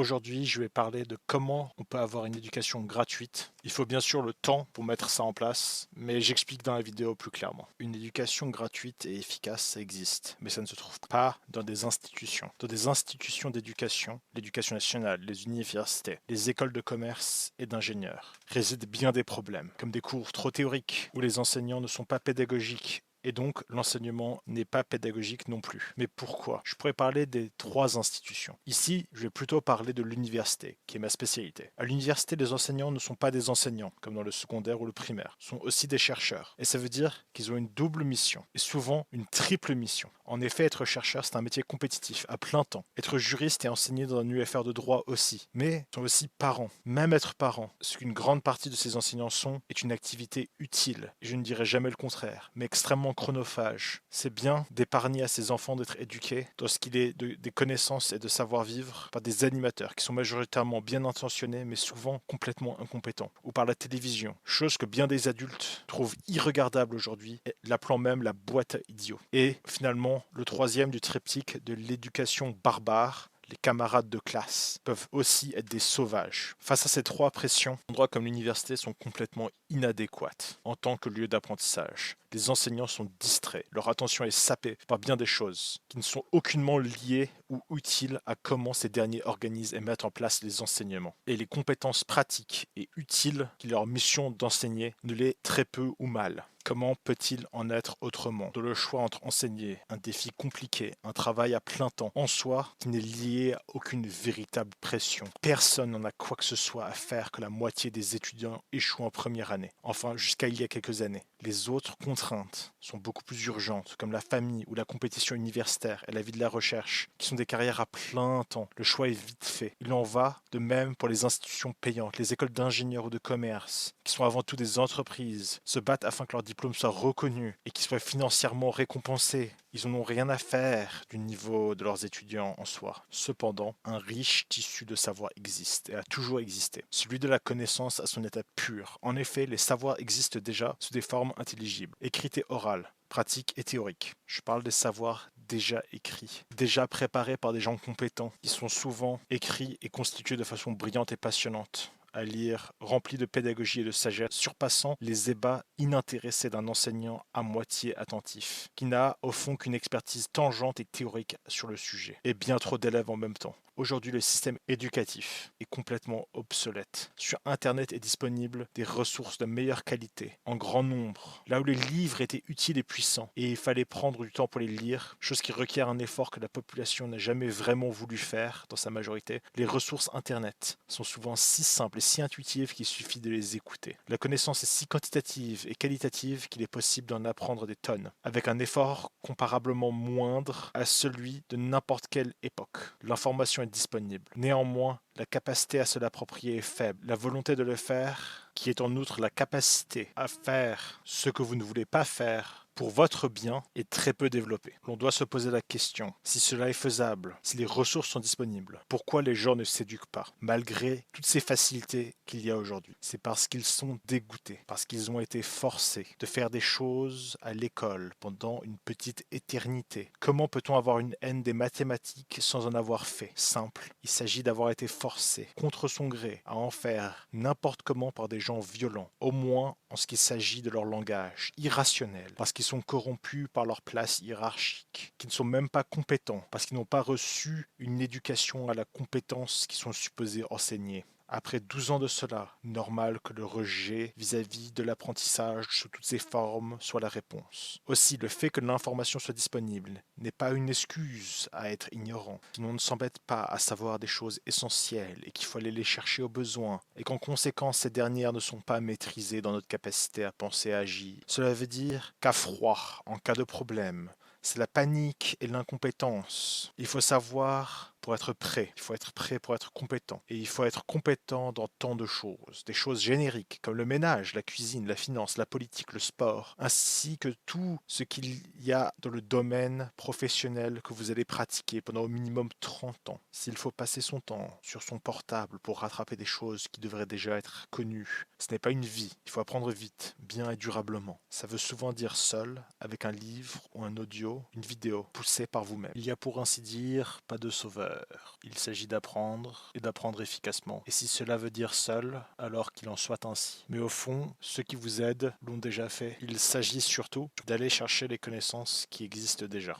Aujourd'hui, je vais parler de comment on peut avoir une éducation gratuite. Il faut bien sûr le temps pour mettre ça en place, mais j'explique dans la vidéo plus clairement. Une éducation gratuite et efficace, ça existe, mais ça ne se trouve pas dans des institutions. Dans des institutions d'éducation, l'éducation nationale, les universités, les écoles de commerce et d'ingénieurs, résident bien des problèmes, comme des cours trop théoriques, où les enseignants ne sont pas pédagogiques et donc l'enseignement n'est pas pédagogique non plus. Mais pourquoi? Je pourrais parler des trois institutions. Ici, je vais plutôt parler de l'université, qui est ma spécialité. À l'université, les enseignants ne sont pas des enseignants, comme dans le secondaire ou le primaire, sont aussi des chercheurs. Et ça veut dire qu'ils ont une double mission, et souvent une triple mission. En effet, être chercheur, c'est un métier compétitif, à plein temps. Être juriste et enseigner dans un UFR de droit aussi. Mais ils sont aussi parents. Même être parent, ce qu'une grande partie de ces enseignants sont, est une activité utile. Et je ne dirais jamais le contraire, mais extrêmement chronophage. C'est bien d'épargner à ses enfants d'être éduqués dans ce qu'il est des connaissances et de savoir-vivre par des animateurs qui sont majoritairement bien intentionnés mais souvent complètement incompétents, ou par la télévision, chose que bien des adultes trouvent irregardable aujourd'hui, l'appelant même la boîte à idiots. Et finalement, le troisième du triptyque de l'éducation barbare, les camarades de classe peuvent aussi être des sauvages. Face à ces trois pressions, les endroits comme l'université sont complètement inadéquates en tant que lieu d'apprentissage. Les enseignants sont distraits, leur attention est sapée par bien des choses qui ne sont aucunement liées ou utiles à comment ces derniers organisent et mettent en place les enseignements. Et les compétences pratiques et utiles qui leur mission d'enseigner ne l'est très peu ou mal. Comment peut-il en être autrement? De le choix entre enseigner, un défi compliqué, un travail à plein temps, en soi, qui n'est lié à aucune véritable pression. Personne n'en a quoi que ce soit à faire que la moitié des étudiants échouent en première année. Enfin, jusqu'à il y a quelques années. Les autres contraintes sont beaucoup plus urgentes, comme la famille ou la compétition universitaire et la vie de la recherche, qui sont des carrières à plein temps. Le choix est vite fait. Il en va de même pour les institutions payantes, les écoles d'ingénieurs ou de commerce, qui sont avant tout des entreprises, se battent afin que leur diplôme soit reconnu et qu'ils soient financièrement récompensés. Ils n'en ont rien à faire du niveau de leurs étudiants en soi. Cependant, un riche tissu de savoir existe et a toujours existé. Celui de la connaissance à son état pur. En effet, les savoirs existent déjà sous des formes intelligibles, écrites et orales, pratiques et théoriques. Je parle des savoirs déjà écrits, déjà préparés par des gens compétents, qui sont souvent écrits et constitués de façon brillante et passionnante à lire, rempli de pédagogie et de sagesse, surpassant les ébats inintéressés d'un enseignant à moitié attentif, qui n'a au fond qu'une expertise tangente et théorique sur le sujet, et bien trop d'élèves en même temps. Aujourd'hui, le système éducatif est complètement obsolète. Sur Internet est disponible des ressources de meilleure qualité, en grand nombre, là où les livres étaient utiles et puissants, et il fallait prendre du temps pour les lire, chose qui requiert un effort que la population n'a jamais vraiment voulu faire, dans sa majorité. Les ressources Internet sont souvent si simples et si intuitives qu'il suffit de les écouter. La connaissance est si quantitative et qualitative qu'il est possible d'en apprendre des tonnes, avec un effort comparablement moindre à celui de n'importe quelle époque. L'information est disponible. Néanmoins, la capacité à se l'approprier est faible. La volonté de le faire, qui est en outre la capacité à faire ce que vous ne voulez pas faire pour votre bien, est très peu développée. L'on doit se poser la question si cela est faisable, si les ressources sont disponibles. Pourquoi les gens ne s'éduquent pas, malgré toutes ces facilités qu'il y a aujourd'hui? C'est parce qu'ils sont dégoûtés, parce qu'ils ont été forcés de faire des choses à l'école pendant une petite éternité. Comment peut-on avoir une haine des mathématiques sans en avoir fait? Simple, il s'agit d'avoir été forcé, contre son gré, à en faire n'importe comment par des gens violents, au moins en ce qu'il s'agit de leur langage, irrationnel, parce qu'ils sont corrompus par leur place hiérarchique, qui ne sont même pas compétents, parce qu'ils n'ont pas reçu une éducation à la compétence qu'ils sont supposés enseigner. Après 12 ans de cela, normal que le rejet vis-à-vis de l'apprentissage sous toutes ses formes soit la réponse. Aussi, le fait que l'information soit disponible n'est pas une excuse à être ignorant, sinon on ne s'embête pas à savoir des choses essentielles et qu'il faut aller les chercher au besoin, et qu'en conséquence ces dernières ne sont pas maîtrisées dans notre capacité à penser et à agir. Cela veut dire qu'à froid, en cas de problème, c'est la panique et l'incompétence. Il faut savoir pour être prêt. Il faut être prêt pour être compétent. Et il faut être compétent dans tant de choses. Des choses génériques comme le ménage, la cuisine, la finance, la politique, le sport, ainsi que tout ce qu'il y a dans le domaine professionnel que vous allez pratiquer pendant au minimum 30 ans. S'il faut passer son temps sur son portable pour rattraper des choses qui devraient déjà être connues, ce n'est pas une vie. Il faut apprendre vite, bien et durablement. Ça veut souvent dire seul, avec un livre ou un audio, une vidéo, poussée par vous-même. Il y a pour ainsi dire pas de sauveur. peur. Il s'agit d'apprendre et d'apprendre efficacement. Et si cela veut dire seul, alors qu'il en soit ainsi. Mais au fond, ceux qui vous aident l'ont déjà fait. Il s'agit surtout d'aller chercher les connaissances qui existent déjà.